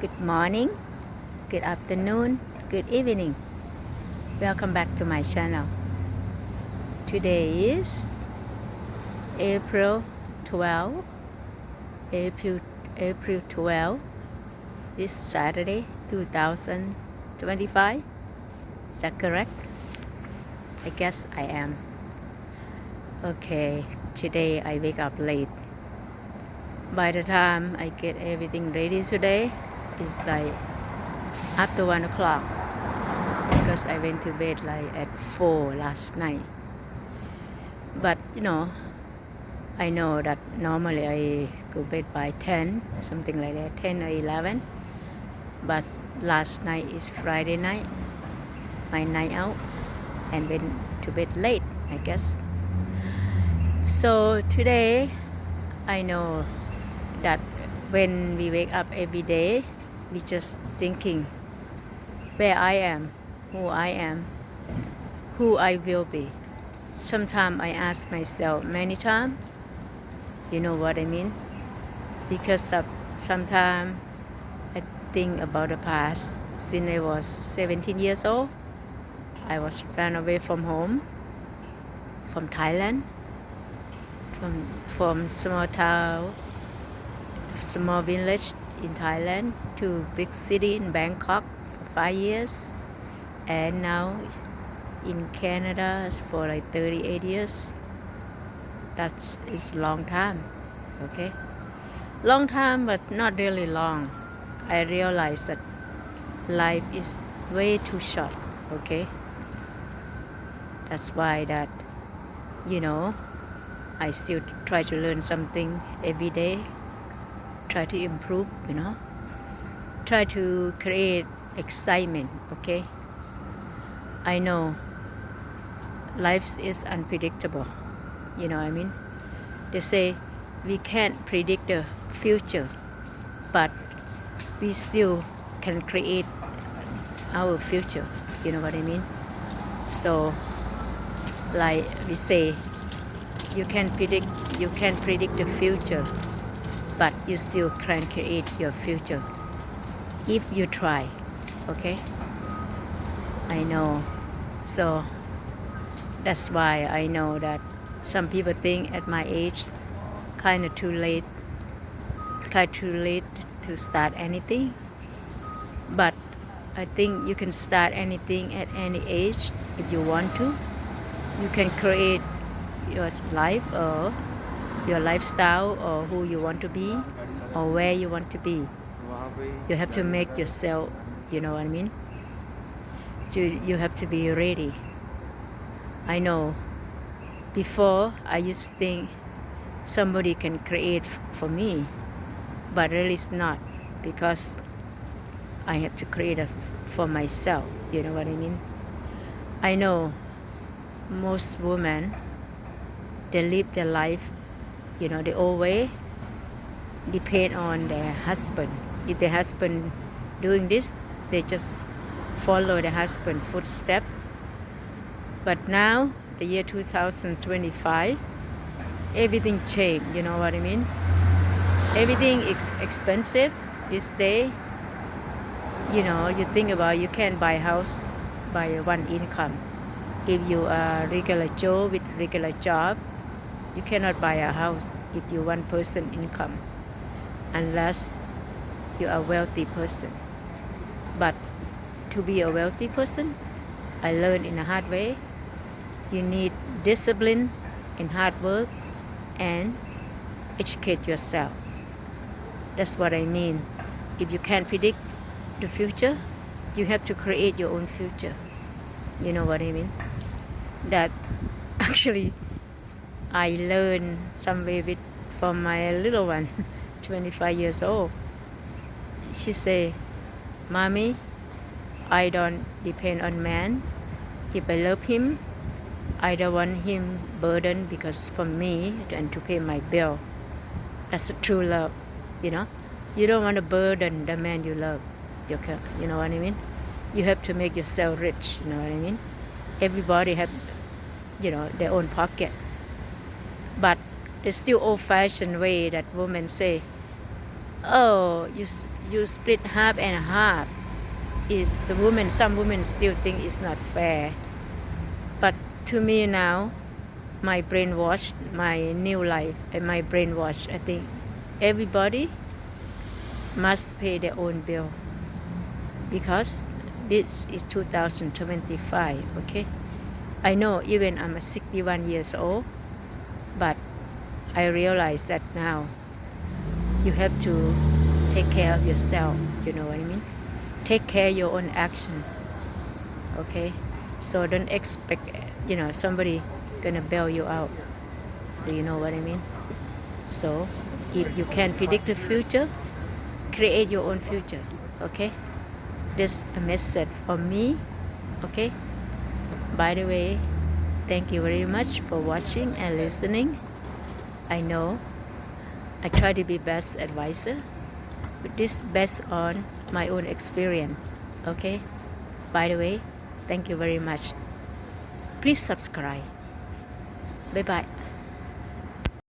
Good morning, good afternoon, good evening. Welcome back to my channel. Today is April 12, April, April 12, this Saturday 2025. Is that correct? I guess I am. Okay, today I wake up late. By the time I get everything ready today, it's like after 1 o'clock because I went to bed like at 4 last night. But I know that normally I go bed by 10, something like that, 10 or 11. But last night is Friday night, my night out, and went to bed late, I guess. So today, I know that when we wake up every day, we just thinking where I am, who I will be. Sometimes I ask myself many times, you know what I mean? Because sometimes I think about the past. Since I was 17 years old, I was ran away from home, from Thailand, from small town, small village in Thailand to big city in Bangkok for 5 years, and now in Canada for like 38 years. That is long time, okay? Long time, but not really long. I realize that life is way too short, okay? That's why that, I still try to learn something every day, try to improve, try to create excitement, okay? I know life is unpredictable, you know what I mean? They say we can't predict the future, but we still can create our future, you know what I mean? So like we say, you can predict the future, but you still can create your future if you try, okay? I know. So that's why I know that some people think at my age kind of too late to start anything, but I think you can start anything at any age if you want to. You can create your life or your lifestyle or who you want to be or where you want to be. You have to make yourself, you know what I mean? You have to be ready. I know before I used to think somebody can create for me, but really it's not, because I have to create it for myself, you know what I mean? I know most women, they live their life, the old way, depend on their husband. If the husband doing this, they just follow the husband footstep. But now, the year 2025, everything changed, you know what I mean? Everything is expensive this day. You think about, you can't buy a house by one income. If you are regular Joe with regular job, you cannot buy a house if you one person income, unless you are a wealthy person. But to be a wealthy person, I learned in a hard way, you need discipline and hard work and educate yourself. That's what I mean. If you can't predict the future, you have to create your own future. You know what I mean? That actually I learned some way from my little one, 25 years old. She say, "Mommy, I don't depend on man. If I love him, I don't want him burdened because for me and to pay my bill." That's a true love, You don't want to burden the man you love. You know what I mean? You have to make yourself rich, you know what I mean? Everybody have, their own pocket. But there's still old-fashioned way that women say, "Oh, you split half and half, is the women, some women still think it's not fair. But to me now, my brainwash, my new life and my brainwash, I think everybody must pay their own bill, because this is 2025, okay? I know even I'm 61 years old, but I realize that now you have to take care of yourself, you know what I mean? Take care of your own action, okay? So don't expect, somebody gonna bail you out. Do you know what I mean? So if you can predict the future, create your own future, okay? This a message from me, okay? By the way, thank you very much for watching and listening. I know I try to be best advisor, but this based on my own experience, okay? By the way, thank you very much. Please subscribe. Bye bye.